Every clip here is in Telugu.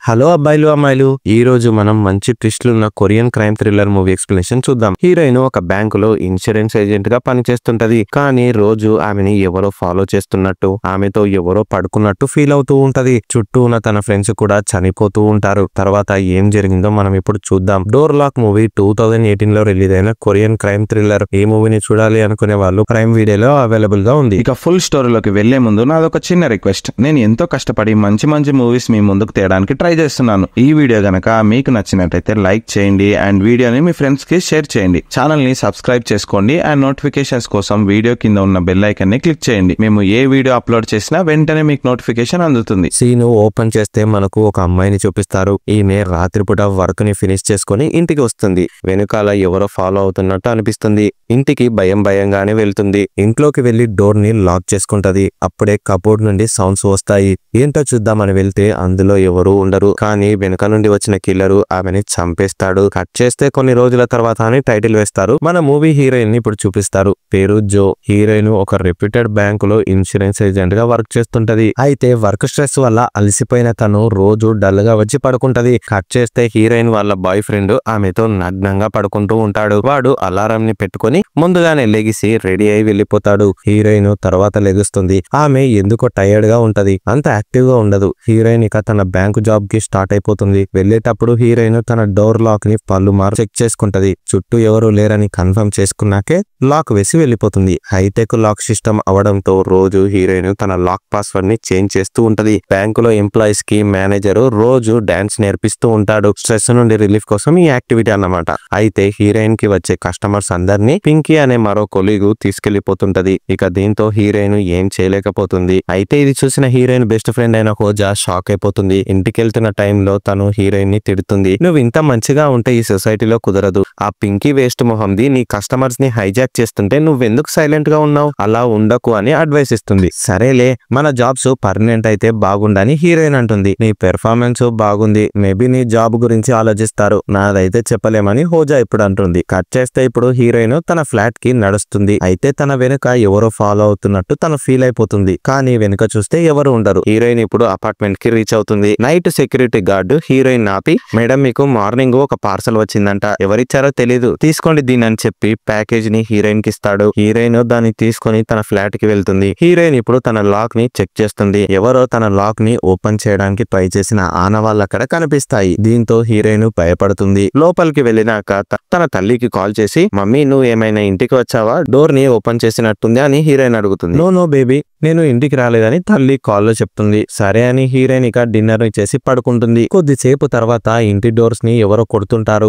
హలో అబ్బాయిలు అమ్మాయిలు, ఈ రోజు మనం మంచి ట్విస్టులున్న Korean crime thriller movie explanation చూద్దాం. హీరోయిన్ ఒక బ్యాంకులో ఇన్సూరెన్స్ ఏజెంట్ గా పనిచేస్తుంటది. కానీ రోజు ఆమెని ఎవరో ఫాలో చేస్తున్నట్టు, ఆమెతో ఎవరో పడుకున్నట్టు ఫీల్ అవుతూ ఉంటది. చుట్టూ ఉన్న తన ఫ్రెండ్స్ కూడా చనిపోతూ ఉంటారు. తర్వాత ఏం జరిగిందో మనం ఇప్పుడు చూద్దాం. డోర్ లాక్ మూవీ 2018 లో రిలీజ్ అయిన కొరియన్ క్రైమ్ థ్రిల్లర్. ఈ మూవీని చూడాలి అనుకునే వాళ్ళు ప్రైమ్ వీడియోలో అవైలబుల్ గా ఉంది. ఇక ఫుల్ స్టోరీలోకి వెళ్లే ముందు నాదొక చిన్న రిక్వెస్ట్. నేను ఎంతో కష్టపడి మంచి మంచి మూవీస్ మీ ముందుకు తేయడానికి ట్రై చేస్తున్నాను. ఈ వీడియో గనక మీకు నచ్చినట్లయితే లైక్ చేయండి అండ్ వీడియోని మీ ఫ్రెండ్స్ కి షేర్ చేయండి. ఛానల్ ని సబ్స్క్రైబ్ చేసుకోండి అండ్ నోటిఫికేషన్స్ కోసం వీడియో కింద ఉన్న బెల్ ఐకాన్ ని క్లిక్ చేయండి. మేము ఏ వీడియో అప్లోడ్ చేసినా వెంటనే మీకు నోటిఫికేషన్ అందుతుంది. సీను ఓపెన్ చేస్తే మనకు ఒక అమ్మాయిని చూపిస్తారు. ఈమె రాత్రిపూట వర్క్ ని ఫినిష్ చేసుకుని ఇంటికి వస్తుంది. వెనుకాల ఎవరో ఫాలో అవుతున్నట్టు అనిపిస్తుంది. ఇంటికి భయంగానే వెళ్తుంది. ఇంట్లోకి వెళ్లి డోర్ ని లాక్ చేసుకుంటది. అప్పుడే కబోర్డ్ నుండి సౌండ్స్ వస్తాయి. ఏంటో చూద్దామని వెళ్తే అందులో ఎవరూ ఉండరు. కానీ వెనుక నుండి వచ్చిన కిల్లరు ఆమెని చంపేస్తాడు. కట్ చేస్తే కొన్ని రోజుల తర్వాత అని టైటిల్ వేస్తారు. మన మూవీ హీరోయిన్ ని ఇప్పుడు చూపిస్తారు. పేరు జో. హీరోయిన్ ఒక రెప్యూటెడ్ బ్యాంకులో ఇన్సూరెన్స్ ఏజెంట్ గా వర్క్ చేస్తుంటది. అయితే వర్క్ స్ట్రెస్ వల్ల అలసిపోయిన తను రోజు డల్ గా వచ్చి పడుకుంటది. కట్ చేస్తే హీరోయిన్ వాళ్ళ బాయ్ ఫ్రెండ్ ఆమెతో నగ్నంగా పడుకుంటూ ఉంటాడు. వాడు అలారం ని పెట్టుకుని ముందుగానే లెగిసి రెడీ అయి వెళ్లిపోతాడు. హీరోయిన్ తర్వాత లెగుస్తుంది. ఆమె ఎందుకో టైర్డ్ గా ఉంటది. అంత యాక్టివ్ గా ఉండదు. హీరోయిన్ ఇక తన బ్యాంకు జాబ్ కి స్టార్ట్ అయిపోతుంది. వెళ్లేటప్పుడు హీరోయిన్ తన డోర్ లాక్ ని పలుమారు చెక్ చేసుకుంటది. చుట్టూ ఎవరు లేరని కన్ఫర్మ్ చేసుకున్నాకే లాక్ వేసి వెళ్లిపోతుంది. హైటెక్ లాక్ సిస్టమ్ అవడంతో రోజు హీరోయిన్ తన లాక్ పాస్వర్డ్ ని చేంజ్ చేస్తూ ఉంటది. బ్యాంకులో ఎంప్లాయీస్ కి మేనేజర్ రోజు డాన్స్ నేర్పిస్తూ ఉంటాడు. స్ట్రెస్ నుండి రిలీఫ్ కోసం ఈ యాక్టివిటీ అన్నమాట. అయితే హీరోయిన్ కి వచ్చే కస్టమర్స్ అందరినీ పింకీ అనే మరో కొలీగు తీసుకెళ్లిపోతుంటది. ఇక దీంతో హీరోయిన్ ఏం చేయలేకపోతుంది. అయితే ఇది చూసిన హీరోయిన్ బెస్ట్ ఫ్రెండ్ అయిన హోజా షాక్ అయిపోతుంది. ఇంటికి వెళ్తున్న టైంలో తను హీరోయిన్ ని తిడుతుంది. నువ్వు ఇంత మంచిగా ఉంటే ఈ సొసైటీలో కుదరదు. ఆ పింకీ వేస్ట్ మొహంది నీ కస్టమర్స్ ని హైజాక్ చేస్తుంటే నువ్వెందుకు సైలెంట్ గా ఉన్నావు? అలా ఉండకు అని అడ్వైస్ ఇస్తుంది. సరేలే, మన జాబ్స్ పర్మనెంట్ అయితే బాగుండని హీరోయిన్ అంటుంది. నీ పెర్ఫార్మెన్స్ బాగుంది, మేబీ నీ జాబ్ గురించి ఆలోచిస్తారు, నాదైతే చెప్పలేమని హోజా ఇప్పుడు అంటుంది. కట్ చేస్తే ఇప్పుడు హీరోయిన్ తన ఫ్లాట్ కి నడుస్తుంది. అయితే తన వెనుక ఎవరో ఫాలో అవుతున్నట్టు తను ఫీల్ అయిపోతుంది. కానీ వెనుక చూస్తే ఎవరు ఉండరు. హీరోయిన్ ఇప్పుడు అపార్ట్మెంట్ కి రీచ్ అవుతుంది. నైట్ సెక్యూరిటీ గార్డు హీరోయిన్ ఆపి, మేడం మీకు మార్నింగ్ ఒక పార్సల్ వచ్చిందంట, ఎవరిచ్చారో తెలీదు, తీసుకోండి దీని అని చెప్పి ప్యాకేజ్ ని హీరోయిన్ కి ఇస్తాడు. హీరోయిన్ దాన్ని తీసుకుని తన ఫ్లాట్ కి వెళ్తుంది. హీరోయిన్ ఇప్పుడు తన లాక్ ని చెక్ చేస్తుంది. ఎవరో తన లాక్ ని ఓపెన్ చేయడానికి ట్రై చేసిన ఆనవాళ్ళు అక్కడ కనిపిస్తాయి. దీంతో హీరోయిన్ భయపడుతుంది. లోపలికి వెళ్ళినాక తన తల్లికి కాల్ చేసి, మమ్మీ నువ్వు ఏమైనా ఇంటికి వచ్చావా, డోర్ ని ఓపెన్ చేసినట్టుంది అని హీరోయిన్ అడుగుతుంది. నో బేబీ, నేను ఇంటికి రాలేదని తల్లి కాల్లో చెప్తుంది. సరే అని హీరోయిన్ ఇక డిన్నర్ చేసి పడుకుంటుంది. కొద్దిసేపు తర్వాత ఇంటి డోర్స్ ని ఎవరో కొడుతుంటారు.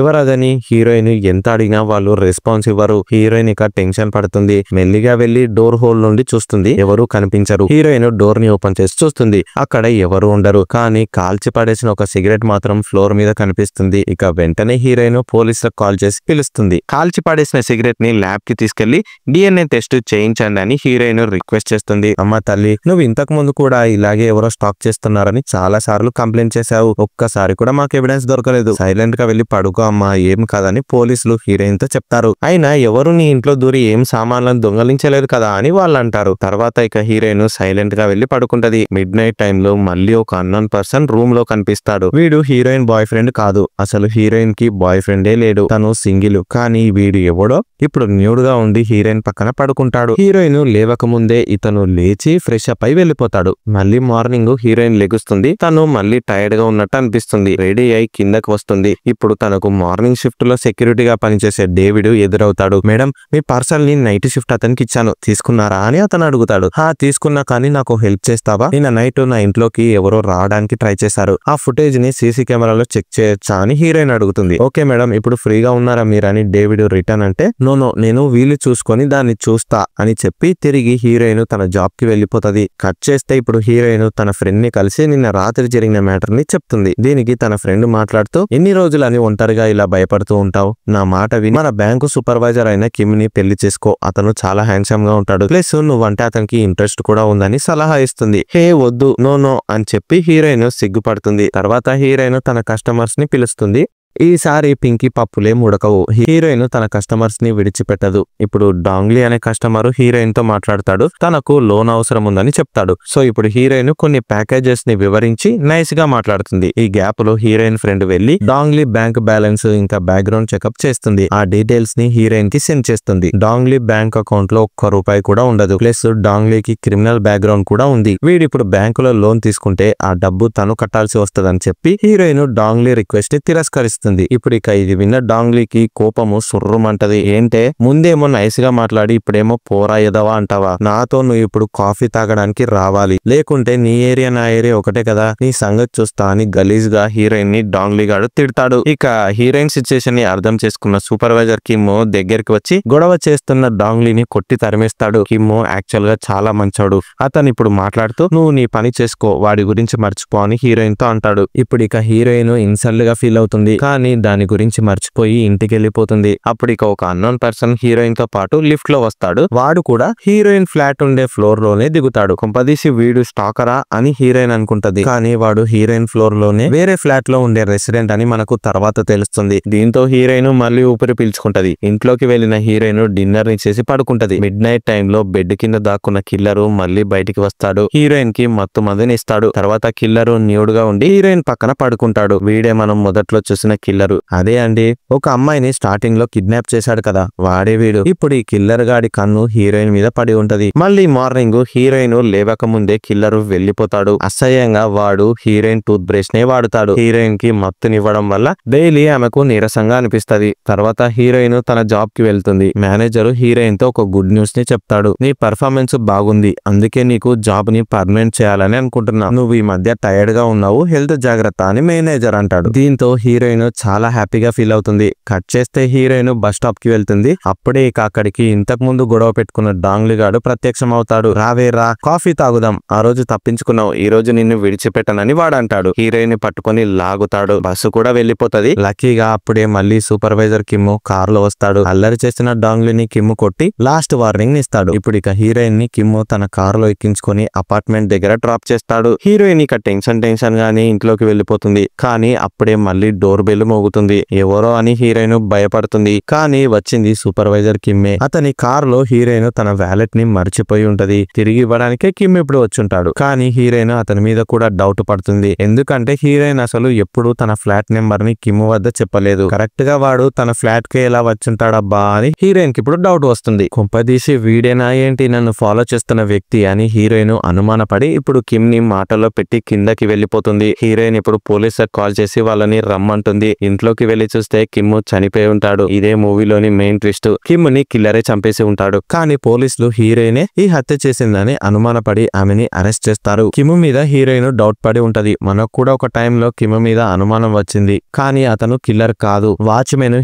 ఎవరదని హీరోయిన్ ఎంత అడిగినా వాళ్ళు రెస్పాన్స్ ఇవ్వరు. హీరోయిన్ ఇక టెన్షన్ పడుతుంది. మెల్లిగా వెళ్లి డోర్ హోల్ నుండి చూస్తుంది. ఎవరు కనిపించరు. హీరోయిన్ డోర్ ని ఓపెన్ చేసి చూస్తుంది. అక్కడ ఎవరు ఉండరు. కానీ కాల్చి పడేసిన ఒక సిగరెట్ మాత్రం ఫ్లోర్ మీద కనిపిస్తుంది. ఇక వెంటనే హీరోయిన్ పోలీసులకు కాల్ చేసి పిలుస్తుంది. కాల్చి పడేసిన సిగరెట్ ని ల్యాబ్ కి తీసుకెళ్లి DNA టెస్ట్ చేయించండి అని హీరోయిన్ రిక్వెస్ట్ చేస్తుంది. అమ్మ తల్లి, నువ్వు ఇంతకు ముందు కూడా ఇలాగే ఎవరో స్టాక్ చేస్తున్నారని చాలా సార్లు కంప్లైంట్ చేశావు. ఒక్కసారి కూడా మాకు ఎవిడెన్స్ దొరకలేదు. సైలెంట్ గా వెళ్లి పడుకో అమ్మా, ఏం కాదని పోలీసులు హీరోయిన్ తో చెప్తారు. అయినా ఎవరు నీ ఇంట్లో దూరి ఏం సామాన్లను దొంగలించలేదు కదా అని వాళ్ళు అంటారు. తర్వాత ఇక హీరోయిన్ సైలెంట్ గా వెళ్లి పడుకుంటది. మిడ్ నైట్ టైంలో మళ్ళీ ఒక అన్నోన్ పర్సన్ రూమ్ లో కనిపిస్తాడు. వీడు హీరోయిన్ బాయ్ ఫ్రెండ్ కాదు. అసలు హీరోయిన్ కి బాయ్ ఫ్రెండే లేడు. తను సింగిల్. కానీ వీడు ఎవడో ఇప్పుడు న్యూడ్ గా ఉండి హీరోయిన్ పక్కన పడుకుంటాడు. హీరోయిన్ లేవక ముందే ఇతను లేచి ఫ్రెష్ అప్ అయి వెళ్లిపోతాడు. మళ్ళీ మార్నింగ్ హీరోయిన్ లెగుస్తుంది. తను మళ్ళీ టైర్డ్ గా ఉన్నట్టు అనిపిస్తుంది. రెడీ అయి కిందకు వస్తుంది. ఇప్పుడు తనకు మార్నింగ్ షిఫ్ట్ లో సెక్యూరిటీగా పనిచేసే డేవిడ్ ఎదురవుతాడు. మేడం, మీ పార్సల్ ని నైట్ షిఫ్ట్ అతనికి ఇచ్చాను, తీసుకున్నారా అని అతను అడుగుతాడు. తీసుకున్నా, కానీ నాకు హెల్ప్ చేస్తావా? నిన్న నైట్ నా ఇంట్లోకి ఎవరో రావడానికి ట్రై చేశారు. ఆ ఫుటేజ్ ని సీసీ కెమెరాలో చెక్ చేయొచ్చా అని హీరోయిన్ అడుగుతుంది. ఓకే మేడం, ఇప్పుడు ఫ్రీగా ఉన్నారా మీరని డేవిడ్ రిటర్న్ అంటే, నో నేను వీలు చూసుకొని దాన్ని చూస్తా అని చెప్పి తిరిగి హీరోయిన్ తన జాబ్ కి వెళ్లిపోతది. కట్ చేస్తే ఇప్పుడు హీరోయిన్ తన ఫ్రెండ్ ని కలిసి నిన్న రాత్రి జరిగిన మ్యాటర్ ని చెప్తుంది. దీనికి తన ఫ్రెండ్ మాట్లాడుతూ, ఎన్ని రోజులని ఒంటరిగా ఇలా భయపడుతూ ఉంటావు? నా మాట విని మన బ్యాంకు సూపర్వైజర్ అయిన కిమ్ ని పెళ్లి చేసుకో, అతను చాలా హ్యాండ్సమ్ గా ఉంటాడు, ప్లస్ నువ్వంటే అతనికి ఇంట్రెస్ట్ కూడా ఉందని సలహా ఇస్తుంది. హే వద్దు, నో అని చెప్పి హీరోయిన్ సిగ్గుపడుతుంది. తర్వాత హీరోయిన్ తన కస్టమర్స్ ని పిలుస్తుంది. ఈసారి పింకీ పప్పులే ముడకవు. హీరోయిన్ తన కస్టమర్స్ ని విడిచిపెట్టదు. ఇప్పుడు డాంగ్లీ అనే కస్టమర్ హీరోయిన్ తో మాట్లాడతాడు. తనకు లోన్ అవసరం ఉందని చెప్తాడు. సో ఇప్పుడు హీరోయిన్ కొన్ని ప్యాకేజెస్ ని వివరించి నైస్ గా మాట్లాడుతుంది. ఈ గ్యాప్ లో హీరోయిన్ ఫ్రెండ్ వెళ్లి డాంగ్లీ బ్యాంక్ బ్యాలెన్స్ ఇంకా బ్యాక్గ్రౌండ్ చెకప్ చేస్తుంది. ఆ డీటెయిల్స్ ని హీరోయిన్ కి సెండ్ చేస్తుంది. డాంగ్లీ బ్యాంక్ అకౌంట్ లో ₹1 కూడా ఉండదు. ప్లస్ డాంగ్లీకి క్రిమినల్ బ్యాక్గ్రౌండ్ కూడా ఉంది. వీడిప్పుడు బ్యాంకులో లోన్ తీసుకుంటే ఆ డబ్బు తను కట్టాల్సి వస్తదని చెప్పి హీరోయిన్ డాంగ్లీ రిక్వెస్ట్ ని తిరస్కరిస్తుంది. ఇప్పుడు ఇక ఇది విన్న డాంగ్లీకి కోపము సుర్రుమంటది. ఏంటే ముందేమో నైస్ గా మాట్లాడి ఇప్పుడేమో పోరా ఎదవా అంటావా? నాతో నువ్వు ఇప్పుడు కాఫీ తాగడానికి రావాలి, లేకుంటే నీ ఏరియా నా ఏరియా ఒకటే కదా, నీ సంగతి చూస్తా అని గలీజ్ గా హీరోయిన్ ని డాంగ్లీ గాడు తిడతాడు. ఇక హీరోయిన్ సిచ్యుయేషన్ ని అర్థం చేసుకున్న సూపర్వైజర్ కిమ్ దగ్గరికి వచ్చి గొడవ చేస్తున్న డాంగ్లీని కొట్టి తరిమేస్తాడు. కిమ్ యాక్చువల్ గా చాలా మంచోడు. అతను ఇప్పుడు మాట్లాడుతూ నువ్వు నీ పని చేసుకో, వాడి గురించి మర్చిపో అని హీరోయిన్ తో అంటాడు. ఇప్పుడు ఇక హీరోయిన్ ఇన్సల్ట్ గా ఫీల్ అవుతుంది. కానీ దాని గురించి మర్చిపోయి ఇంటికి వెళ్ళిపోతుంది. అప్పుడు ఇక ఒక అన్నోన్ పర్సన్ హీరోయిన్ తో పాటు లిఫ్ట్ లో వస్తాడు. వాడు కూడా హీరోయిన్ ఫ్లాట్ ఉండే ఫ్లోర్ లోనే దిగుతాడు. కొంపదీసి వీడు స్టాకరా అని హీరోయిన్ అనుకుంటది. కానీ వాడు హీరోయిన్ ఫ్లోర్ లోనే వేరే ఫ్లాట్ లో ఉండే రెసిడెంట్ అని మనకు తర్వాత తెలుస్తుంది. దీంతో హీరోయిన్ మళ్ళీ ఊపిరి పీల్చుకుంటది. ఇంట్లోకి వెళ్లిన హీరోయిన్ డిన్నర్ ని చేసి పడుకుంటది. మిడ్ నైట్ టైమ్ లో బెడ్ కింద దాక్కున్న కిల్లరు మళ్ళీ బయటికి వస్తాడు. హీరోయిన్ కి మత్తు మందుని ఇస్తాడు. తర్వాత కిల్లరు న్యూడ్ గా ఉండి హీరోయిన్ పక్కన పడుకుంటాడు. వీడే మనం మొదట్లో చూసిన కిల్లరు. అదే అండి, ఒక అమ్మాయిని స్టార్టింగ్ లో కిడ్నాప్ చేశాడు కదా, వాడే వీడు. ఇప్పుడు ఈ కిల్లర్ గాడి కన్ను హీరోయిన్ మీద పడి ఉంటది. మళ్ళీ మార్నింగ్ హీరోయిన్ లేవక ముందే కిల్లరు వెళ్లిపోతాడు. అసహ్యంగా వాడు హీరోయిన్ టూత్ బ్రష్ నే వాడుతాడు. హీరోయిన్ కి మత్తునివ్వడం వల్ల డైలీ ఆమెకు నీరసంగా అనిపిస్తది. తర్వాత హీరోయిన్ తన జాబ్ కి వెళ్తుంది. మేనేజర్ హీరోయిన్ తో ఒక గుడ్ న్యూస్ ని చెప్తాడు. నీ పర్ఫార్మెన్స్ బాగుంది, అందుకే నీకు జాబ్ ని పర్మనెంట్ చేయాలని అనుకుంటున్నా. నువ్వు ఈ మధ్య టైర్డ్ గా ఉన్నావు, హెల్త్ జాగ్రత్త అని మేనేజర్ అంటాడు. దీంతో హీరోయిన్ చాలా హ్యాపీగా ఫీల్ అవుతుంది. కట్ చేస్తే హీరోయిన్ బస్ స్టాప్ కి వెళ్తుంది. అప్పుడే ఇక అక్కడికి ఇంతకు ముందు గొడవ పెట్టుకున్న డాంగ్లీ గాడు ప్రత్యక్షం అవుతాడు. రావేరా కాఫీ తాగుదాం, ఆ రోజు తప్పించుకున్నావు, ఈ రోజు నిన్ను విడిచిపెట్టనని వాడంటాడు. హీరోయిన్ పట్టుకొని లాగుతాడు. బస్సు కూడా వెళ్లిపోతది. లక్కీగా అప్పుడే మళ్ళీ సూపర్వైజర్ కిమ్ కార్ లో వస్తాడు. అల్లరి చేసిన డాంగ్లీని కిమ్ కొట్టి లాస్ట్ వార్నింగ్ ఇస్తాడు. ఇప్పుడు ఇక హీరోయిన్ ని కిమ్ తన కార్ లో ఎక్కించుకొని అపార్ట్మెంట్ దగ్గర డ్రాప్ చేస్తాడు. హీరోయిన్ ఇక టెన్షన్ గానీ ఇంట్లోకి వెళ్లిపోతుంది. కానీ అప్పుడే మళ్ళీ డోర్ బెల్ మోగుతుంది. ఎవరో అని హీరోయిన్ భయపడుతుంది. కానీ వచ్చింది సూపర్వైజర్ కిమ్మే. అతని కార్ లో హీరోయిన్ తన వ్యాలెట్ ని మర్చిపోయి ఉంటది. తిరిగి ఇవ్వడానికే కిమ్ ఇప్పుడు వచ్చుంటాడు. కానీ హీరోయిన్ అతని మీద కూడా డౌట్ పడుతుంది. ఎందుకంటే హీరోయిన్ అసలు ఎప్పుడు తన ఫ్లాట్ నెంబర్ ని కిమ్ వద్ద చెప్పలేదు. కరెక్ట్ గా వాడు తన ఫ్లాట్ కి ఎలా వచ్చుంటాడబ్బా అని హీరోయిన్ కి ఇప్పుడు డౌట్ వస్తుంది. కొంపదీసి వీడేనా ఏంటి నన్ను ఫాలో చేస్తున్న వ్యక్తి అని హీరోయిన్ అనుమానపడి ఇప్పుడు కిమ్ ని మాటలో పెట్టి కిందకి వెళ్లిపోతుంది. హీరోయిన్ ఇప్పుడు పోలీసులకు కాల్ చేసి వాళ్ళని రమ్మంటుంది. ఇంట్లోకి వెళ్లి చూస్తే కిమ్ చనిపోయి ఉంటాడు. ఇదే మూవీలోని మెయిన్ ట్విస్ట్. కిమ్ ని కిల్లరే చంపేసి ఉంటాడు. కానీ పోలీసులు హీరోయినే ఈ హత్య చేసిందని అనుమానపడి ఆమెని అరెస్ట్ చేస్తారు. కిమ్ మీద హీరోయిన్ డౌట్ పడి ఉంటది. మనకు కూడా ఒక టైంలో కిమ్ మీద అనుమానం వచ్చింది. కానీ అతను కిల్లర్ కాదు. వాచ్మెన్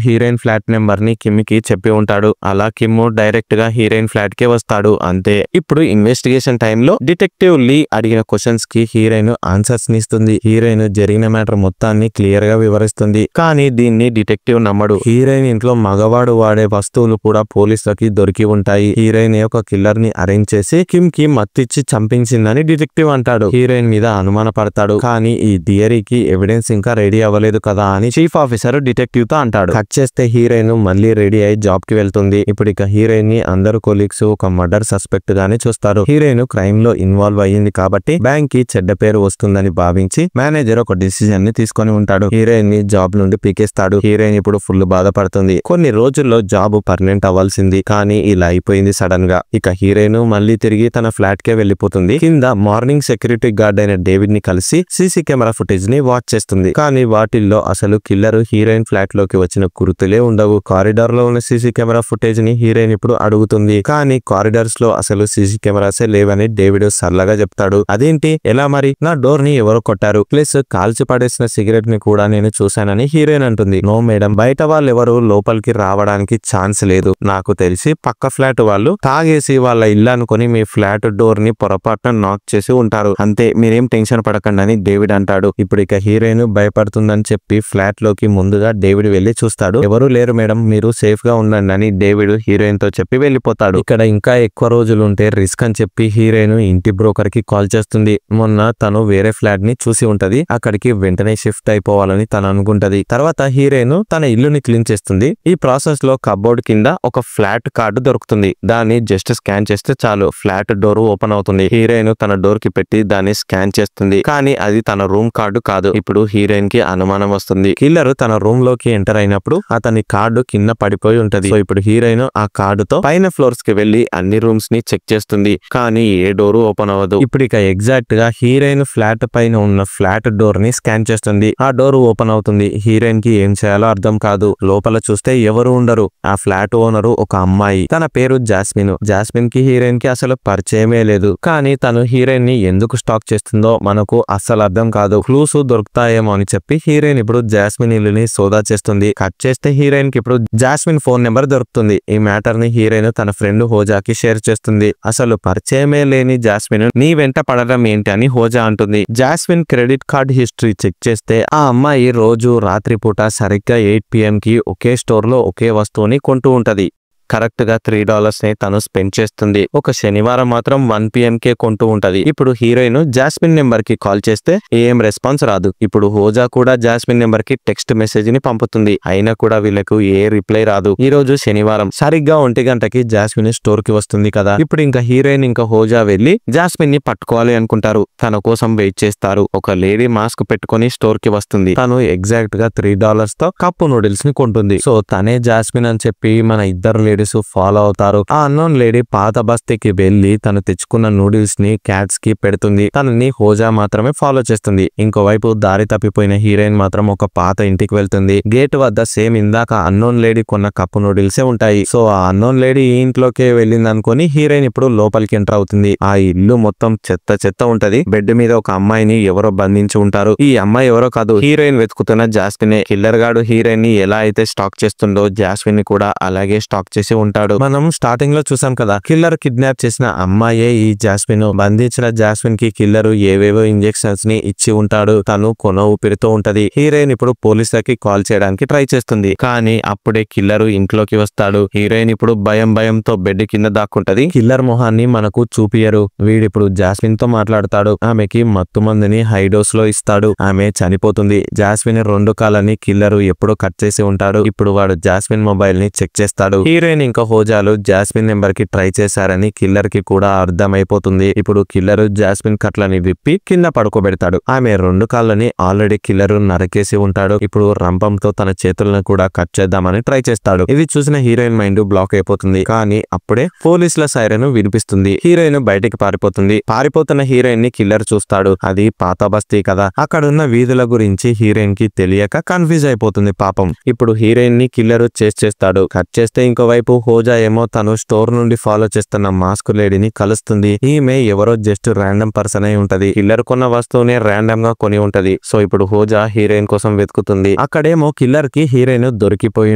హీరోయిన్ ఫ్లాట్ నెంబర్ ని కిమ్ కి చెప్పి ఉంటాడు. అలా కిమ్ డైరెక్ట్ గా హీరోయిన్ ఫ్లాట్ కే వస్తాడు. అంతే. ఇప్పుడు ఇన్వెస్టిగేషన్ టైంలో డిటెక్టివ్ లీ అడిగిన క్వశ్చన్స్ కి హీరోయిన్ ఆన్సర్స్ ని ఇస్తుంది. హీరోయిన్ జరిగిన మ్యాటర్ మొత్తాన్ని క్లియర్ గా వివరిస్తుంది. కానీ దీన్ని డిటెక్టివ్ నమ్మడు. హీరోయిన్ ఇంట్లో మగవాడు వాడే వస్తువులు కూడా పోలీసులకి దొరికి ఉంటాయి. హీరోయిన్ ఒక కిల్లర్ ని అరేంజ్ చేసి కిమ్ కి మత్తిచ్చి చంపించిందని డిటెక్టివ్ అంటాడు. హీరోయిన్ మీద అనుమాన పడతాడు. కానీ ఈ థియరీకి ఎవిడెన్స్ ఇంకా రెడీ అవ్వలేదు కదా అని చీఫ్ ఆఫీసర్ డిటెక్టివ్ తో అంటాడు. కట్ చేస్తే హీరోయిన్ మళ్ళీ రెడీ అయి జాబ్ కి వెళ్తుంది. ఇప్పుడు ఇక హీరోయిన్ ని అందరు కొలీగ్స్ ఒక మర్డర్ సస్పెక్ట్ గానే చూస్తారు. హీరోయిన్ క్రైమ్ లో ఇన్వాల్వ్ అయ్యింది కాబట్టి బ్యాంక్ కి చెడ్డ పేరు వస్తుందని భావించి మేనేజర్ ఒక డిసిజన్ ని తీసుకొని ఉంటాడు. హీరోయిన్ ని జాబ్ నుండి పీకేస్తాడు. హీరోయిన్ ఇప్పుడు ఫుల్ బాధపడుతుంది. కొన్ని రోజుల్లో జాబ్ పర్మనెంట్ అవ్వాల్సింది. కానీ ఇలా అయిపోయింది సడన్ గా. ఇక హీరోయిన్ మళ్ళీ తిరిగి తన ఫ్లాట్ కే వెళ్లిపోతుంది. కింద మార్నింగ్ సెక్యూరిటీ గార్డ్ అయిన డేవిడ్ ని కలిసి సీసీ కెమెరా ఫుటేజ్ ని వాచ్ చేస్తుంది. కానీ వాటిల్లో అసలు కిల్లర్ హీరోయిన్ ఫ్లాట్ లోకి వచ్చిన గుర్తులే ఉండవు. కారిడార్ లో ఉన్న సీసీ కెమెరా ఫుటేజ్ ని హీరోయిన్ ఇప్పుడు అడుగుతుంది. కానీ కారిడార్స్ లో అసలు సీసీ కెమెరాసే లేవని డేవిడ్ సరళగా చెప్తాడు. అదేంటి, ఎలా మరి? నా డోర్ ని ఎవరో కొట్టారు, ప్లస్ కాల్చి పడేసిన సిగరెట్ ని కూడా నేను చూశానని హీరోయిన్ అంటుంది. నో మేడం, బయట వాళ్ళు ఎవరు లోపలికి రావడానికి ఛాన్స్ లేదు. నాకు తెలిసి పక్క ఫ్లాట్ వాళ్ళు తాగేసి వాళ్ళ ఇల్లు అనుకుని మీ ఫ్లాట్ డోర్ ని పొరపాటున నాక్ చేసి ఉంటారు. అంతే, మీరేం టెన్షన్ పడకండి అని డేవిడ్ అంటాడు. ఇప్పుడు ఇక హీరోయిన్ భయపడుతుందని చెప్పి ఫ్లాట్ లోకి ముందుగా డేవిడ్ వెళ్లి చూస్తాడు. ఎవరు లేరు మేడం, మీరు సేఫ్ గా ఉండండి అని డేవిడ్ హీరోయిన్ తో చెప్పి వెళ్లిపోతాడు. ఇక్కడ ఇంకా ఎక్కువ రోజులు ఉంటే రిస్క్ అని చెప్పి హీరోయిన్ ఇంటి బ్రోకర్ కి కాల్ చేస్తుంది. మొన్న తను వేరే ఫ్లాట్ ని చూసి ఉంటది. అక్కడికి వెంటనే షిఫ్ట్ అయిపోవాలని తను అనుకుంటుంది. ఉంటది. తర్వాత హీరోయిన్ తన ఇల్లుని క్లీన్ చేస్తుంది. ఈ ప్రాసెస్ లో కబోర్డ్ కింద ఒక ఫ్లాట్ కార్డు దొరుకుతుంది. దాన్ని జస్ట్ స్కాన్ చేస్తే చాలు ఫ్లాట్ డోర్ ఓపెన్ అవుతుంది. హీరోయిన్ తన డోర్ కి పెట్టి దాన్ని స్కాన్ చేస్తుంది. కానీ అది తన రూమ్ కార్డు కాదు. ఇప్పుడు హీరోయిన్ కి అనుమానం వస్తుంది. కిల్లర్ తన రూమ్ లోకి ఎంటర్ అయినప్పుడు అతని కార్డు కింద పడిపోయి ఉంటది. సో ఇప్పుడు హీరోయిన్ ఆ కార్డుతో పైన ఫ్లోర్స్ కి వెళ్లి అన్ని రూమ్స్ ని చెక్ చేస్తుంది. కానీ ఏ డోరు ఓపెన్ అవ్వదు. ఇప్పుడు ఇక ఎగ్జాక్ట్ గా హీరోయిన్ ఫ్లాట్ పైన ఉన్న ఫ్లాట్ డోర్ ని స్కాన్ చేస్తుంది. ఆ డోర్ ఓపెన్ అవుతుంది. హీరోయిన్ కి ఏం చేయాలో అర్థం కాదు. లోపల చూస్తే ఎవరు ఉండరు. ఆ ఫ్లాట్ ఓనరు ఒక అమ్మాయి. తన పేరు జాస్మిన్. జాస్మిన్ కి హీరోయిన్ కి అసలు పరిచయమే లేదు. కానీ తను హీరోయిన్ ని ఎందుకు స్టాక్ చేస్తుందో మనకు అస్సలు అర్థం కాదు. క్లూస్ దొరుకుతాయేమో అని చెప్పి హీరోయిన్ ఇప్పుడు జాస్మిన్ ఇల్లుని సోదా చేస్తుంది. కట్ చేస్తే హీరోయిన్ కి ఇప్పుడు జాస్మిన్ ఫోన్ నెంబర్ దొరుకుతుంది. ఈ మ్యాటర్ ని హీరోయిన్ తన ఫ్రెండ్ హోజాకి షేర్ చేస్తుంది. అసలు పరిచయమే లేని జాస్మిన్ నీ వెంట పడడం ఏంటి అని హోజా అంటుంది. Jasmine credit card history check చేస్తే ఆ అమ్మాయి రోజు రాత్రిపూట సరిగ్గా 8 PM కి ఒకే స్టోర్ లో ఒకే వస్తువుని కొంటూ ఉంటది. కరెక్ట్ గా $3 ని తను స్పెండ్ చేస్తుంది. ఒక శనివారం మాత్రం 1 PM కే కొంటూ ఉంటది. ఇప్పుడు హీరోయిన్ జాస్మిన్ నెంబర్ కి కాల్ చేస్తే ఏం రెస్పాన్స్ రాదు. ఇప్పుడు హోజా కూడా జాస్మిన్ నెంబర్ కి టెక్స్ట్ మెసేజ్ ని పంపుతుంది. అయినా కూడా వీళ్ళకు ఏ రిప్లై రాదు. ఈ రోజు శనివారం సరిగ్గా 1 గంటకి జాస్మిన్ స్టోర్ కి వస్తుంది కదా. ఇప్పుడు ఇంకా హీరోయిన్ ఇంకా హోజా వెళ్లి జాస్మిన్ ని పట్టుకోవాలి అనుకుంటారు. తన కోసం వెయిట్ చేస్తారు. ఒక లేడీ మాస్క్ పెట్టుకుని స్టోర్ కి వస్తుంది. తను ఎగ్జాక్ట్ గా $3 తో కప్పు నూడిల్స్ ని కొంటుంది. సో తనే జాస్మిన్ అని చెప్పి మన ఇద్దరు లేడీస్ ఫాలో అవుతారు. ఆ అన్నోన్ లేడీ పాత బస్తీకి వెళ్లి తను తెచ్చుకున్న నూడిల్స్ ని క్యాట్స్ కి పెడుతుంది. తనని హోజా మాత్రమే ఫాలో చేస్తుంది. ఇంకోవైపు దారి తప్పిపోయిన హీరోయిన్ మాత్రం ఒక పాత ఇంటికి వెళ్తుంది. గేట్ వద్ద సేమ్ ఇందాక అన్నోన్ లేడీ కొన్న కప్పు నూడిల్సే ఉంటాయి. సో ఆ అన్నోన్ లేడీ ఈ ఇంట్లోకే వెళ్ళింది అనుకుని హీరోయిన్ ఇప్పుడు లోపలికి ఎంటర్ అవుతుంది. ఆ ఇల్లు మొత్తం చెత్త చెత్త ఉంటది. బెడ్ మీద ఒక అమ్మాయిని ఎవరో బంధించి ఉంటారు. ఈ అమ్మాయి ఎవరో కాదు, హీరోయిన్ వెతుకుతున్న జాస్మినే. కిల్లర్ గాడు హీరోయిన్ ని ఎలా అయితే స్టాక్ చేస్తుండో జాస్మిన్ ని కూడా అలాగే స్టాక్ చేసి ఉంటాడు. మనం స్టార్టింగ్ లో చూసాం కదా, కిల్లర్ కిడ్నాప్ చేసిన అమ్మాయే ఈ జాస్మిన్. బంధించిన జాస్మిన్ కి కిల్లర్ ఏవేవో ఇంజెక్షన్స్ ని ఇచ్చి ఉంటాడు. తను కొన ఊపిరితో ఉంటది. హీరోయిన్ ఇప్పుడు పోలీసులకి కాల్ చేయడానికి ట్రై చేస్తుంది. కానీ అప్పుడే కిల్లర్ ఇంట్లోకి వస్తాడు. హీరోయిన్ ఇప్పుడు భయంతో బెడ్ కింద దాక్కుంటది. కిల్లర్ మొహాన్ని మనకు చూపియరు. వీడిప్పుడు జాస్మిన్ తో మాట్లాడతాడు. ఆమెకి మత్తు మందుని హై డోస్ లో ఇస్తాడు. ఆమె చనిపోతుంది. జాస్మిన్ 2 కాళ్ళని కిల్లర్ ఎప్పుడో కట్ చేసి ఉంటాడు. ఇప్పుడు వాడు జాస్మిన్ మొబైల్ ని చెక్ చేస్తాడు. హీరోయిన్ ఇంకా హోజాలు జాస్మిన్ నెంబర్ కి ట్రై చేశారని కిల్లర్ కి కూడా అర్థమైపోతుంది. ఇప్పుడు కిల్లర్ జాస్మిన్ కట్లని విప్పి కింద పడుకోబెడతాడు. ఆమె 2 కాళ్ళని ఆల్రెడీ కిల్లర్ నరకేసి ఉంటాడు. ఇప్పుడు రంపంతో తన చేతులను కూడా కట్ చేద్దామని ట్రై చేస్తాడు. ఇది చూసిన హీరోయిన్ మైండ్ బ్లాక్ అయిపోతుంది. కానీ అప్పుడే పోలీసుల సైరన్ వినిపిస్తుంది. హీరోయిన్ బయటికి పారిపోతుంది. పారిపోతున్న హీరోయిన్ ని కిల్లర్ చూస్తాడు. అది పాత బస్తీ కదా. అక్కడున్న వీధుల గురించి హీరోయిన్ కి తెలియక కన్ఫ్యూజ్ అయిపోతుంది పాపం. ఇప్పుడు హీరోయిన్ ని కిల్లర్ చేస్తాడు. కట్ చేస్తే ఇంకోవైపు హోజా ఏమో తను స్టోర్ నుండి ఫాలో చేస్తున్న మాస్క్ లేడీని కలుస్తుంది. ఈమె ఎవరో జస్ట్ ర్యాండమ్ పర్సన్ అయి ఉంటది. కిల్లర్ కొన్న వస్తువునే ర్యాండమ్ గా కొని ఉంటది. సో ఇప్పుడు హోజా హీరోయిన్ కోసం వెతుకుతుంది. అక్కడేమో కిల్లర్ కి హీరోయిన్ దొరికిపోయి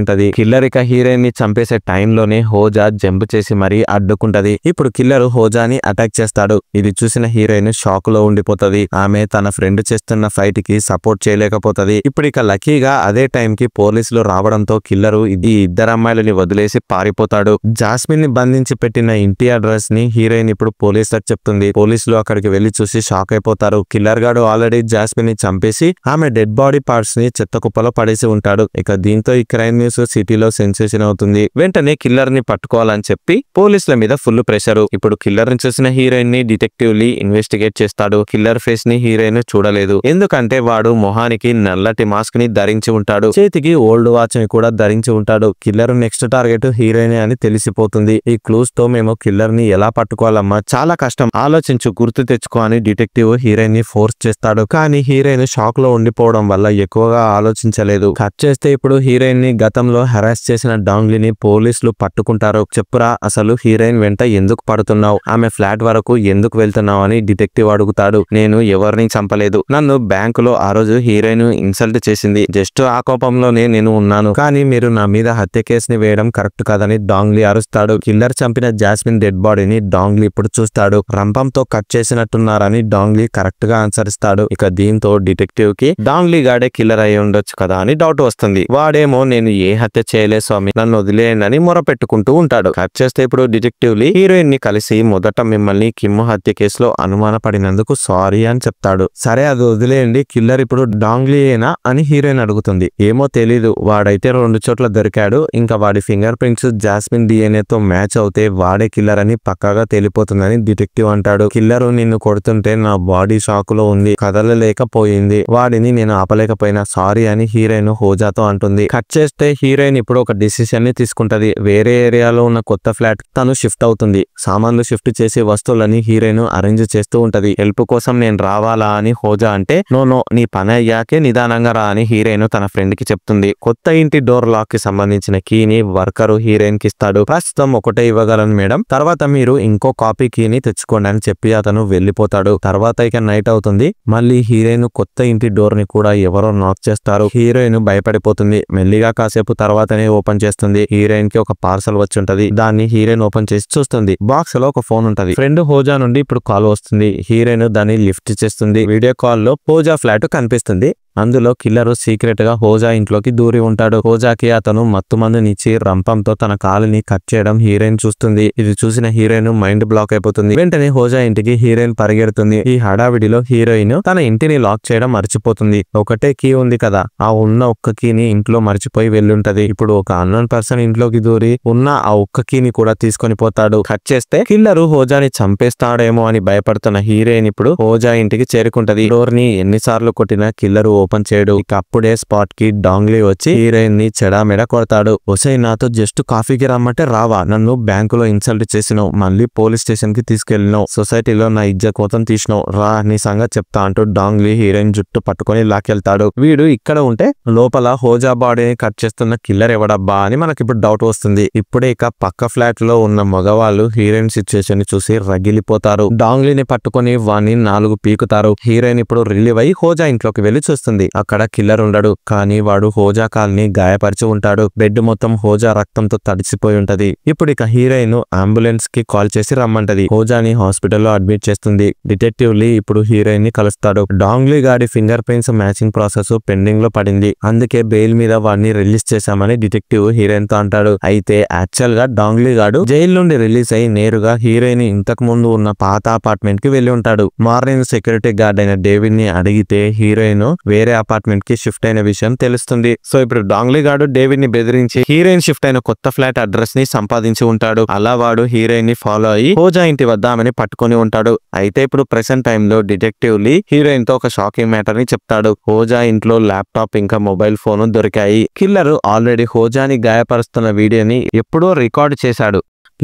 ఉంటది. కిల్లర్ ఇక హీరోయిన్ ని చంపేసే టైంలోనే హోజా జంప్ చేసి మరీ అడ్డుకుంటది. ఇప్పుడు కిల్లర్ హోజాని అటాక్ చేస్తాడు. ఇది చూసిన హీరోయిన్ షాక్ లో ఉండిపోతది. ఆమె తన ఫ్రెండ్ చేస్తున్న ఫైట్ కి సపోర్ట్ చేయలేకపోతది. ఇప్పుడు ఇక లక్కీగా అదే టైం కి పోలీసులు రావడంతో కిల్లర్ ఈ ఇద్దరు అమ్మాయిలని వదిలేసి పారిపోతాడు. జాస్మిన్ ని బంధించి పెట్టిన ఇంటి అడ్రస్ ని హీరోయిన్ ఇప్పుడు పోలీసులకు చెప్తుంది. పోలీసులు అక్కడికి వెళ్లి చూసి షాక్ అయిపోతారు. కిల్లర్ గాడు ఆల్రెడీ జాస్మిన్ ని చంపేసి ఆమె డెడ్ బాడీ పార్ట్స్ ని చెత్త కుప్పలో పడేసి ఉంటాడు. ఇక దీంతో ఈ క్రైమ్ న్యూస్ సిటీలో సెన్సేషన్ అవుతుంది. వెంటనే కిల్లర్ ని పట్టుకోవాలని చెప్పి పోలీసుల మీద ఫుల్ ప్రెషర్. ఇప్పుడు కిల్లర్ ని చూసిన హీరోయిన్ ని డిటెక్టివ్లీ ఇన్వెస్టిగేట్ చేస్తాడు. కిల్లర్ ఫేస్ ని హీరోయిన్ చూడలేదు. ఎందుకంటే వాడు మొహానికి నల్లటి మాస్క్ ని ధరించి ఉంటాడు. చేతికి ఓల్డ్ వాచ్ ని కూడా ధరించి ఉంటాడు. కిల్లర్ నెక్స్ట్ టార్గెట్ హీరోయిన్ అని తెలిసిపోతుంది. ఈ క్లూస్ తో మేము కిల్లర్ ని ఎలా పట్టుకోవాలమ్మా, చాలా కష్టం, ఆలోచించు, గుర్తు తెచ్చుకో అని డిటెక్టివ్ హీరోయిన్ ని ఫోర్స్ చేస్తాడు. కానీ హీరోయిన్ షాక్ లో ఉండిపోవడం వల్ల ఎక్కువగా ఆలోచించలేదు. కట్ చేస్తే ఇప్పుడు హీరోయిన్ ని గతంలో హెరాస్ చేసిన డాంగ్లీని పోలీసులు పట్టుకుంటారు. చెప్పురా, అసలు హీరోయిన్ వెంట ఎందుకు పడుతున్నావు, ఆమె ఫ్లాట్ వరకు ఎందుకు వెళ్తున్నావు అని డిటెక్టివ్ అడుగుతాడు. నేను ఎవరిని చంపలేదు. నన్ను బ్యాంకులో ఆ రోజు హీరోయిన్ ఇన్సల్ట్ చేసింది. జస్ట్ ఆ కోపంలోనే నేను ఉన్నాను. కానీ మీరు నా మీద హత్య కేసుని వేయడం కరెక్ట్ కదని డాంగ్లీ అరుస్తాడు. కిల్లర్ చంపిన జాస్మిన్ డెడ్ బాడీని డాంగ్లీ ఇప్పుడు చూస్తాడు. రంపంతో కట్ చేసినట్టున్నారని డాంగ్లీ కరెక్ట్ గా ఆన్సర్ ఇస్తాడు. ఇక దీంతో డిటెక్టివ్ కి డాంగ్లీ గాడే కిల్లర్ అయి ఉండొచ్చు కదా అని డౌట్ వస్తుంది. వాడేమో నేను ఏ హత్య చేయలేదు స్వామి, నన్ను వదిలేయండి అని మొరపెట్టుకుంటూ ఉంటాడు. కట్ చేస్తే ఇప్పుడు డిటెక్టివ్ లీ హీరోయిన్ ని కలిసి మొదట మిమ్మల్ని కిమ్ము హత్య కేసులో అనుమానపడినందుకు సారీ అని చెప్తాడు. సరే అది వదిలేయండి, కిల్లర్ ఇప్పుడు డాంగ్లీయేనా అని హీరోయిన్ అడుగుతుంది. ఏమో తెలీదు, వాడైతే 2 చోట్ల దొరికాడు. ఇంకా వాడి ఫింగర్ ప్రింట్స్ జాస్మిన్ DNA తో మ్యాచ్ అవుతే వాడే కిల్లర్ అని పక్కాగా తేలిపోతుందని డిటెక్టివ్ అంటాడు. కిల్లరు నిన్ను కొడుతుంటే నా బాడీ షాక్ లో ఉంది, కదలలేకపోయింది. వాడిని నేను ఆపలేకపోయినా సారీ అని హీరోయిన్ హోజాతో అంటుంది. కట్ చేస్తే హీరోయిన్ ఇప్పుడు ఒక డిసిషన్ ని తీసుకుంటది. వేరే ఏరియాలో ఉన్న కొత్త ఫ్లాట్ తను షిఫ్ట్ అవుతుంది. సామాన్లు షిఫ్ట్ చేసే వస్తువులని హీరోయిన్ అరేంజ్ చేస్తూ ఉంటది. హెల్ప్ కోసం నేను రావాలా అని హోజా అంటే నో నీ పని అయ్యాకే నిదానంగా రా అని హీరోయిన్ తన ఫ్రెండ్ కి చెప్తుంది. కొత్త ఇంటి డోర్ లాక్ కి సంబంధించిన కీని వర్కరు హీరోయిన్ కి ఇస్తాడు. ప్రస్తుతం ఒకటే ఇవ్వగలను మేడం, తర్వాత మీరు ఇంకో కాపీ కీని తెచ్చుకోండి అని చెప్పి అతను వెళ్లిపోతాడు. తర్వాత ఇక నైట్ అవుతుంది. మళ్ళీ హీరోయిన్ కొత్త ఇంటి డోర్ ని కూడా ఎవరో నాక్ చేస్తారు. హీరోయిన్ భయపడిపోతుంది. మెల్లిగా కాసేపు తర్వాతనే ఓపెన్ చేస్తుంది. హీరోయిన్ కి ఒక పార్సల్ వచ్చి ఉంటది. దాన్ని హీరోయిన్ ఓపెన్ చేసి చూస్తుంది. బాక్స్ లో ఒక ఫోన్ ఉంటది. ఫ్రెండ్ హోజా నుండి ఇప్పుడు కాల్ వస్తుంది. హీరోయిన్ దాన్ని లిఫ్ట్ చేస్తుంది. వీడియో కాల్ లో హోజా ఫ్లాట్ కనిపిస్తుంది. అందులో కిల్లర్ సీక్రెట్ గా హోజా ఇంట్లోకి దూరి ఉంటాడు. హోజాకి అతను మత్తుమందునిచ్చి రంపంతో తన కాలుని కట్ చేయడం హీరోయిన్ చూస్తుంది. ఇది చూసిన హీరోయిన్ మైండ్ బ్లాక్ అయిపోతుంది. వెంటనే హోజా ఇంటికి హీరోయిన్ పరిగెడుతుంది. ఈ హడావిడిలో హీరోయిన్ తన ఇంటిని లాక్ చేయడం మర్చిపోతుంది. ఒకటే కీ ఉంది కదా, ఆ ఉన్న ఒక్క కీని ఇంట్లో మర్చిపోయి వెళ్ళుంటది. ఇప్పుడు ఒక అన్నోన్ పర్సన్ ఇంట్లోకి దూరి ఉన్న ఆ ఒక్క కీని కూడా తీసుకొని పోతాడు. కట్ చేస్తే కిల్లరు హోజాని చంపేస్తాడేమో అని భయపడుతున్న హీరోయిన్ ఇప్పుడు హోజా ఇంటికి చేరుకుంటది. డోర్ ని ఎన్నిసార్లు కొట్టినా కిల్లరు ఓపెన్ చేయడు. ఇక అప్పుడే స్పాట్ కి డాంగ్లీ వచ్చి హీరోయిన్ ని చెడామెడ కొడతాడు. ఒసై నాతో జస్ట్ కాఫీకి రమ్మంటే రావా, నన్ను బ్యాంకులో ఇన్సల్ట్ చేసినావు, మళ్ళీ పోలీస్ స్టేషన్ కి తీసుకెళ్ళినావు, సొసైటీలో నా ఇజ్జత్ మొత్తం తీసినావు, రా నీ సంగతి చెప్తా అంటూ డాంగ్లీ హీరోయిన్ జుట్టు పట్టుకొని లాకెళ్తాడు. వీడు ఇక్కడ ఉంటే లోపల హోజా బాడీని కట్ చేస్తున్న కిల్లర్ ఎవడబ్బా అని మనకి ఇప్పుడు డౌట్ వస్తుంది. ఇప్పుడే ఇక పక్క ఫ్లాట్ లో ఉన్న మగవాళ్ళు హీరోయిన్ సిచ్యువేషన్ ని చూసి రగిలిపోతారు. డాంగ్లీని పట్టుకొని వాణ్ణి 4 పీకుతారు. హీరోయిన్ ఇప్పుడు రిలీవ్ అయి హోజా ఇంట్లోకి వెళ్లి చూస్తుంది. అక్కడ కిల్లర్ ఉండడు, కానీ వాడు హోజా కాల్ని గాయపరిచి ఉంటాడు. బెడ్ మొత్తం హోజా రక్తంతో తడిసిపోయి ఉంటది. ఇప్పుడు ఇక హీరోయిన్ అంబులెన్స్ కి కాల్ చేసి రమ్మంటది. హోజాని హాస్పిటల్లో అడ్మిట్ చేస్తుంది. డిటెక్టివ్ లీ ఇప్పుడు హీరోయిన్ ని కలుస్తాడు. డాంగ్లీ గాడి finger prints matching process pending లో పడింది, అందుకే బెయిల్ మీద వాడిని రిలీజ్ చేశామని డిటెక్టివ్ హీరోయిన్ తో అంటాడు. అయితే యాక్చువల్ గా డాంగ్లీ గాడు జైలు నుండి రిలీజ్ అయి నేరుగా హీరోయిన్ ఇంతకు ముందు ఉన్న పాత అపార్ట్మెంట్ కి వెళ్లి ఉంటాడు. మార్నింగ్ సెక్యూరిటీ గార్డ్ అయిన డేవిడ్ ని అడిగితే హీరోయిన్ వేరే అపార్ట్మెంట్ కి షిఫ్ట్ అయిన విషయం తెలుస్తుంది. సో ఇప్పుడు డాంగ్లీ గాడు డేవిడ్ ని బెదిరించి హీరోయిన్ షిఫ్ట్ అయిన కొత్త ఫ్లాట్ అడ్రస్ ని సంపాదించి ఉంటాడు. అలా వాడు హీరోయిన్ ని ఫాలో అయ్యి హోజా ఇంటి వద్ద ఆమెని పట్టుకొని ఉంటాడు. అయితే ఇప్పుడు ప్రెసెంట్ టైమ్ లో డిటెక్టివ్ లీ హీరోయిన్ తో ఒక షాకింగ్ మ్యాటర్ ని చెప్తాడు. హోజా ఇంట్లో ల్యాప్టాప్ ఇంకా మొబైల్ ఫోన్ దొరికాయి. కిల్లర్ ఆల్రెడీ హోజాని గాయపరుస్తున్న వీడియోని ఎప్పుడో రికార్డ్ చేశాడు.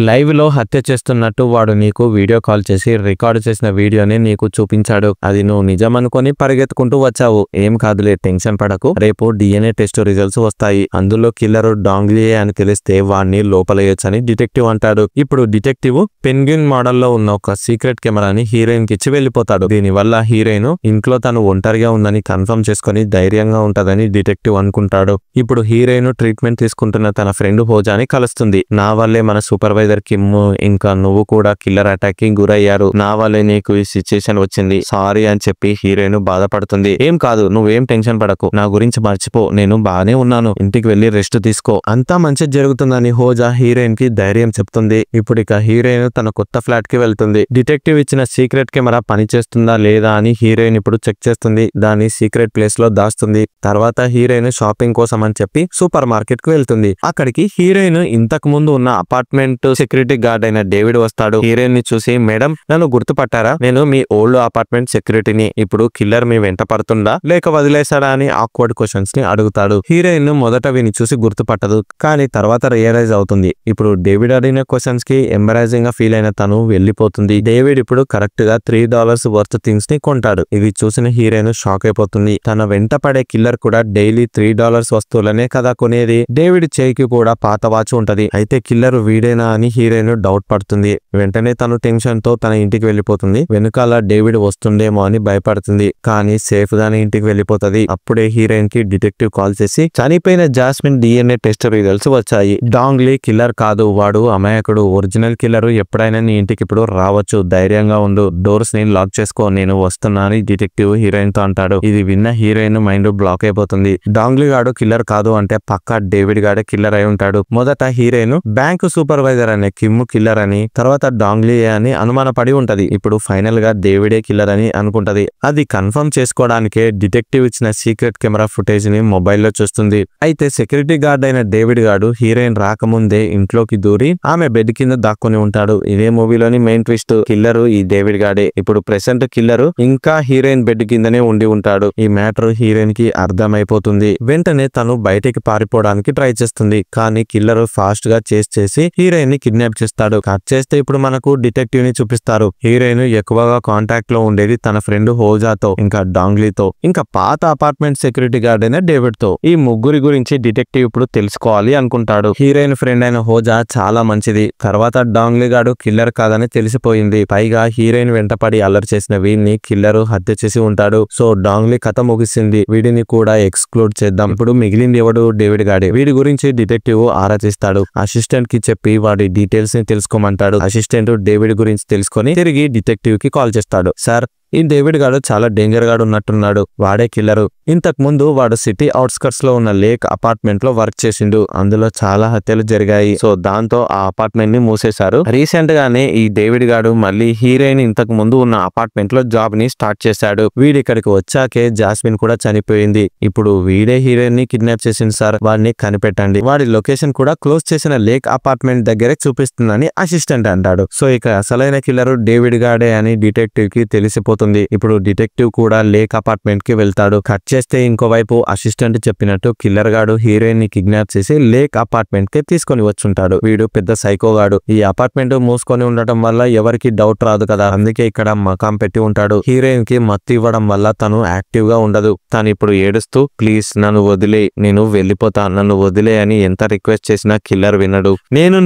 లైవ్ లో హత్య చేస్తున్నట్టు వాడు నీకు వీడియో కాల్ చేసి రికార్డు చేసిన వీడియోని నీకు చూపించాడు. అది నువ్వు నిజం అనుకొని పరిగెత్తుకుంటూ వచ్చావు. ఏం కాదులే, టెన్షన్ పడకు, రేపు DNA టెస్ట్ రిజల్ట్స్ వస్తాయి. అందులో కిల్లర్ డాంగ్లీయే అని తెలిస్తే వాడిని లోపలేయొచ్చని డిటెక్టివ్ అంటాడు. ఇప్పుడు డిటెక్టివ్ పెన్గ్విన్ మోడల్లో ఉన్న ఒక సీక్రెట్ కెమెరాని హీరోయిన్ కి ఇచ్చి వెళ్లిపోతాడు. దీనివల్ల హీరోయిన్ ఇంట్లో తను ఒంటరిగా ఉందని కన్ఫర్మ్ చేసుకుని ధైర్యంగా ఉంటదని డిటెక్టివ్ అనుకుంటాడు. ఇప్పుడు హీరోయిన్ ట్రీట్మెంట్ తీసుకుంటున్న తన ఫ్రెండ్ హోజాని కలుస్తుంది. నా వల్లే మన సూపర్వైజర్ కిమ్ము ఇంకా నువ్వు కూడా కిల్లర్ అటాక్ కి గురయ్యారు, నా వల్లే నీకు ఈ సిచ్యుయేషన్ వచ్చింది, సారీ అని చెప్పి హీరోయిన్ బాధపడుతుంది. ఏం కాదు, నువ్వేం టెన్షన్ పడకు, నా గురించి మర్చిపో, నేను బానే ఉన్నాను, ఇంటికి వెళ్లి రెస్ట్ తీసుకో, అంతా మంచి జరుగుతుందని హోజా హీరోయిన్ కి ధైర్యం చెప్తుంది. ఇప్పుడు ఇక హీరోయిన్ తన కొత్త ఫ్లాట్ కి వెళ్తుంది. డిటెక్టివ్ ఇచ్చిన సీక్రెట్ కెమెరా పనిచేస్తుందా లేదా అని హీరోయిన్ ఇప్పుడు చెక్ చేస్తుంది. దాన్ని సీక్రెట్ ప్లేస్ లో దాస్తుంది. తర్వాత హీరోయిన్ షాపింగ్ కోసం అని చెప్పి సూపర్ మార్కెట్ కు వెళ్తుంది. అక్కడికి హీరోయిన్ ఇంతకు ముందు ఉన్న అపార్ట్మెంట్ సెక్యూరిటీ గార్డ్ అయిన డేవిడ్ వస్తాడు. హీరోయిన్ ని చూసి, మేడం నన్ను గుర్తుపట్టారా, నేను మీ ఓల్డ్ అపార్ట్మెంట్ సెక్యూరిటీని, ఇప్పుడు కిల్లర్ మీ వెంట పడుతుందా లేక వదిలేసాడా అని ఆక్వర్డ్ క్వశ్చన్స్ ని అడుగుతాడు. హీరోయిన్ మొదట వీని చూసి గుర్తుపట్టదు, కానీ తర్వాత రియలైజ్ అవుతుంది. ఇప్పుడు డేవిడ్ అడిగిన క్వశ్చన్స్ కి ఎంబరాజింగ్ గా ఫీల్ అయిన తను వెళ్లిపోతుంది. డేవిడ్ ఇప్పుడు కరెక్ట్ గా $3 వర్త్ థింగ్స్ ని కొంటాడు. ఇవి చూసిన హీరోయిన్ షాక్ అయిపోతుంది. తన వెంట పడే కిల్లర్ కూడా డైలీ $3 వస్తువులనే కదా కొనేది. డేవిడ్ చేయికి కూడా పాత వాచ్ ఉంటది. అయితే కిల్లర్ వీడేనా అని హీరోయిన్ డౌట్ పడుతుంది. వెంటనే తను టెన్షన్ తో తన ఇంటికి వెళ్లిపోతుంది. వెనుకాల డేవిడ్ వస్తుండేమో అని భయపడుతుంది. కానీ సేఫ్ గానే ఇంటికి వెళ్లిపోతుంది. అప్పుడే హీరోయిన్ కి డిటెక్టివ్ కాల్ చేసి చనిపోయిన జాస్మిన్ DNA టెస్ట్ రిజల్ట్స్ వచ్చాయి. డాంగ్లీ కిల్లర్ కాదు, వాడు అమాయకుడు. ఒరిజినల్ కిల్లర్ ఎప్పుడైనా నీ ఇంటికి ఇప్పుడు రావచ్చు, ధైర్యంగా ఉండు, డోర్స్ ని లాక్ చేసుకో, నేను వస్తున్నా అని డిటెక్టివ్ హీరోయిన్ తో అంటాడు. ఇది విన్న హీరోయిన్ మైండ్ బ్లాక్ అయిపోతుంది. డాంగ్లీ గాడు కిల్లర్ కాదు అంటే పక్కా డేవిడ్ గాడే కిల్లర్ అయి ఉంటాడు. మొదట హీరోయిన్ బ్యాంకు సూపర్వైజర్ అనే కిమ్ కిల్లర్ అని, తర్వాత డాంగ్లీ అని అనుమానపడి ఉంటది. ఇప్పుడు ఫైనల్ గా డేవిడే కిల్లర్ అని అనుకుంటది. అది కన్ఫర్మ్ చేసుకోవడానికే డిటెక్టివ్ ఇచ్చిన సీక్రెట్ కెమెరా ఫుటేజ్ ని మొబైల్లో చూస్తుంది. అయితే సెక్యూరిటీ గార్డ్ అయిన డేవిడ్ గాడు హీరోయిన్ రాకముందే ఇంట్లోకి దూరి ఆమె బెడ్ కింద దాక్కుని ఉంటాడు. ఇదే మూవీలోని మెయిన్ ట్విస్ట్. కిల్లరు ఈ డేవిడ్ గాడే. ఇప్పుడు ప్రెసెంట్ కిల్లరు ఇంకా హీరోయిన్ బెడ్ కిందనే ఉండి ఉంటాడు. ఈ మ్యాటర్ హీరోయిన్ కి అర్థమైపోతుంది. వెంటనే తను బయటికి పారిపోవడానికి ట్రై చేస్తుంది. కానీ కిల్లర్ ఫాస్ట్ గా చేసి హీరోయిన్ ని కిడ్నాప్ చేస్తాడు. కట్ చేస్తే ఇప్పుడు మనకు డిటెక్టివ్ ని చూపిస్తారు. హీరోయిన్ ఎక్కువగా కాంటాక్ట్ లో ఉండేది తన ఫ్రెండ్ హోజాతో, ఇంకా డాంగ్లీతో, ఇంకా పాత అపార్ట్మెంట్ సెక్యూరిటీ గార్డ్ అయిన డేవిడ్ తో. ఈ ముగ్గురి గురించి డిటెక్టివ్ ఇప్పుడు తెలుసుకోవాలి అనుకుంటాడు. హీరోయిన్ ఫ్రెండ్ అయిన హోజా చాలా మంచిది. తర్వాత డాంగ్లీ గాడు కిల్లర్ కాదని తెలిసిపోయింది. పైగా హీరోయిన్ వెంటపడి అల్లరి చేసిన వీడిని కిల్లర్ హత్య చేసి ఉంటాడు. సో డాంగ్లీ కథ ముగిసింది. వీడిని కూడా ఎక్స్క్లూడ్ చేద్దాం. ఇప్పుడు మిగిలింది ఎవడు? డేవిడ్ గాడే. వీడి గురించి డిటెక్టివ్ ఆరా తీస్తాడు. అసిస్టెంట్ కి చెప్పి వాడి డీటెయిల్స్ ని తెలుసుకోమంటాడు. అసిస్టెంట్ డేవిడ్ గురించి తెలుసుకొని తిరిగి డిటెక్టివ్ కి కాల్ చేస్తాడు. సార్, ఈ డేవిడ్ గాడు చాలా డేంజర్ గాడు ఉన్నట్టున్నాడు. వాడే కిల్లరు. ఇంతకు ముందు వాడు సిటీ అవుట్స్కర్ట్స్ లో ఉన్న లేక్ అపార్ట్మెంట్ లో వర్క్ చేసిండు. అందులో చాలా హత్యలు జరిగాయి. సో దాంతో ఆ అపార్ట్మెంట్ ని మూసేశారు. రీసెంట్ గానే ఈ డేవిడ్ గాడు మళ్ళీ హీరోయిన్ ఇంతకు ముందు ఉన్న అపార్ట్మెంట్ లో జాబ్ ని స్టార్ట్ చేశాడు. వీడి ఇక్కడికి వచ్చాకే జాస్మిన్ కూడా చనిపోయింది. ఇప్పుడు వీడే హీరోయిన్ ని కిడ్నాప్ చేసింది సార్, వాడిని కనిపెట్టండి. వాడి లొకేషన్ కూడా క్లోజ్ చేసిన లేక్ అపార్ట్మెంట్ దగ్గరే చూపిస్తుందని అసిస్టెంట్ అంటాడు. సో ఇక అసలైన కిల్లరు డేవిడ్ గాడే అని డిటెక్టివ్ కి తెలిసిపోతుంది. ఇప్పుడు డిటెక్టివ్ కూడా లేక్ అపార్ట్మెంట్ కి వెళ్తాడు. కట్ చేస్తే ఇంకోవైపు అసిస్టెంట్ చెప్పినట్టు కిల్లర్ గాడు హీరోయిన్ ని కిడ్నాప్ చేసి లేక్ అపార్ట్మెంట్ కి తీసుకొని వచ్చుంటాడు. వీడు పెద్ద సైకోగాడు. ఈ అపార్ట్మెంట్ మూసుకొని ఉండటం వల్ల ఎవరికి డౌట్ రాదు కదా, అందుకే ఇక్కడ మకాం పెట్టి ఉంటాడు. హీరోయిన్ కి మత్తు ఇవ్వడం వల్ల తను యాక్టివ్ గా ఉండదు. తను ఇప్పుడు ఏడుస్తూ ప్లీజ్ నన్ను వదిలే, నేను వెళ్ళిపోతా, నన్ను వదిలే అని ఎంత రిక్వెస్ట్ చేసినా కిల్లర్ వినడు.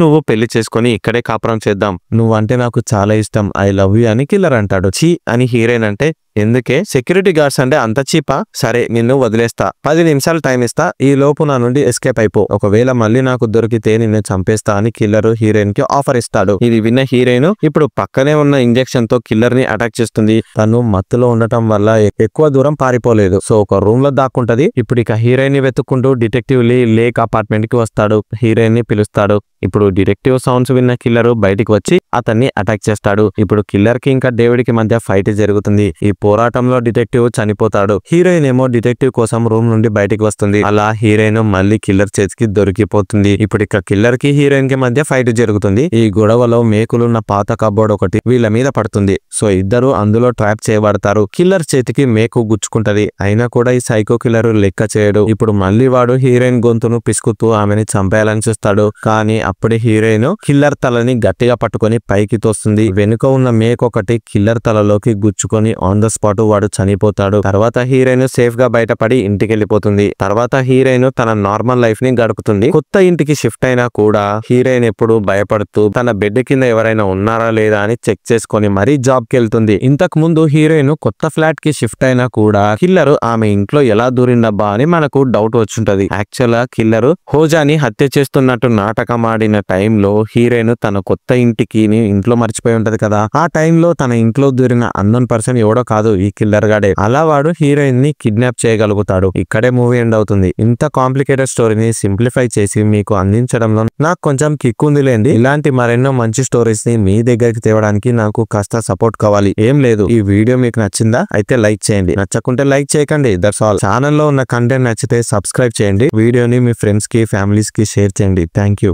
నువ్వు పెళ్లి చేసుకుని ఇక్కడే కాపురం చేద్దాం, నువ్వంటే నాకు చాలా ఇష్టం, ఐ లవ్ యూ అని కిల్లర్ అంటాడు. చీ అని హీరోయిన్ అంటే, ఎందుకే సెక్యూరిటీ గార్డ్స్ అంటే అంత చీపా? సరే నిన్ను వదిలేస్తా, 10 నిమిషాలు టైం ఇస్తా, ఈ లోపు నా నుండి ఎస్కేప్ అయిపో, ఒకవేళ మళ్ళీ నాకు దొరికితే నిన్ను చంపేస్తా అని కిల్లర్ హీరోయిన్ కి ఆఫర్ ఇస్తాడు. ఇది విన్న హీరోయిన్ ఇప్పుడు పక్కనే ఉన్న ఇంజెక్షన్ తో కిల్లర్ ని అటాక్ చేస్తుంది. తను మత్తులో ఉండటం వల్ల ఎక్కువ దూరం పారిపోలేదు. సో ఒక రూమ్ లో దాక్కుంటది. ఇప్పుడు ఇక హీరోయిన్ ని వెతుక్కుంటూ డిటెక్టివ్ లేక్ అపార్ట్మెంట్ కి వస్తాడు. హీరోయిన్ ని పిలుస్తాడు. ఇప్పుడు డిటెక్టివ్ సౌండ్స్ విన్న కిల్లర్ బయటికి వచ్చి అతన్ని అటాక్ చేస్తాడు. ఇప్పుడు కిల్లర్ కి ఇంకా డేవిడ్ కి మధ్య ఫైట్ జరుగుతుంది. ఈ పోరాటంలో డిటెక్టివ్ చనిపోతాడు. హీరోయిన్ ఏమో డిటెక్టివ్ కోసం రూమ్ నుండి బయటికి వస్తుంది. అలా హీరోయిన్ మళ్ళీ కిల్లర్ చేతికి దొరికిపోతుంది. ఇప్పుడు ఇక కిల్లర్ కి హీరోయిన్ కి మధ్య ఫైట్ జరుగుతుంది. ఈ గొడవలో మేకులున్న పాత కబోర్డ్ ఒకటి వీళ్ళ మీద పడుతుంది. సో ఇద్దరు అందులో ట్రాప్ చేయబడతారు. కిల్లర్ చేతికి మేకు గుచ్చుకుంటది. అయినా కూడా ఈ సైకో కిల్లర్ లెక్క చేయడు. ఇప్పుడు మళ్ళీ వాడు హీరోయిన్ గొంతును పిసుకుతూ ఆమెని చంపేయాలని చూస్తాడు. కానీ అప్పుడే హీరోయిన్ కిల్లర్ తలని గట్టిగా పట్టుకొని పైకి తోస్తుంది. వెనుక ఉన్న మేకొకటి కిల్లర్ తలలోకి గుచ్చుకొని ఆన్ ద స్పాట్ వాడు చనిపోతాడు. తర్వాత హీరోయిన్ సేఫ్ గా బయటపడి ఇంటికి వెళ్ళిపోతుంది. తర్వాత హీరోయిన్ తన నార్మల్ లైఫ్ ని గడుపుతుంది. కొత్త ఇంటికి షిఫ్ట్ అయినా కూడా హీరోయిన్ ఎప్పుడు భయపడుతూ తన బెడ్ కింద ఎవరైనా ఉన్నారా లేదా అని చెక్ చేసుకొని మరీ జాబ్ కి వెళ్తుంది. ఇంతకు ముందు హీరోయిన్ కొత్త ఫ్లాట్ కి షిఫ్ట్ అయినా కూడా కిల్లర్ ఆమె ఇంట్లో ఎలా దూరిందబ్బా అని మనకు డౌట్ వచ్చుంటది. యాక్చువల్ గా కిల్లర్ హోజాని హత్య చేస్తున్నట్టు నాటకం ఆడిన టైంలో హీరోయిన్ తన కొత్త ఇంటికి ఇంట్లో మర్చిపోయి ఉంటది కదా. ఆ టైంలో తన ఇంట్లో దూరిన అన్నోన్ పర్సన్ ఎవడో కాదు, ఈ కిల్లర్ గాడే. అలా వాడు హీరోయిన్ ని కిడ్నాప్ చేయగలుగుతాడు. ఇక్కడే మూవీ ఎండ్ అవుతుంది. ఇంత కాంప్లికేటెడ్ స్టోరీని సింప్లిఫై చేసి మీకు అందించడంలో నాకు కొంచెం కిక్ ఉంది లేండి. ఇలాంటి మరెన్నో మంచి స్టోరీస్ ని మీ దగ్గరికి తేవడానికి నాకు కాస్త సపోర్ట్ కావాలి. ఏం లేదు, ఈ వీడియో మీకు నచ్చిందా? అయితే లైక్ చేయండి. నచ్చకుంటే లైక్ చేయకండి. That's all. ఛానల్లో ఉన్న కంటెంట్ నచ్చితే సబ్స్క్రైబ్ చేయండి. వీడియోని మీ ఫ్రెండ్స్ కి ఫ్యామిలీస్ కి షేర్ చేయండి. Thank you.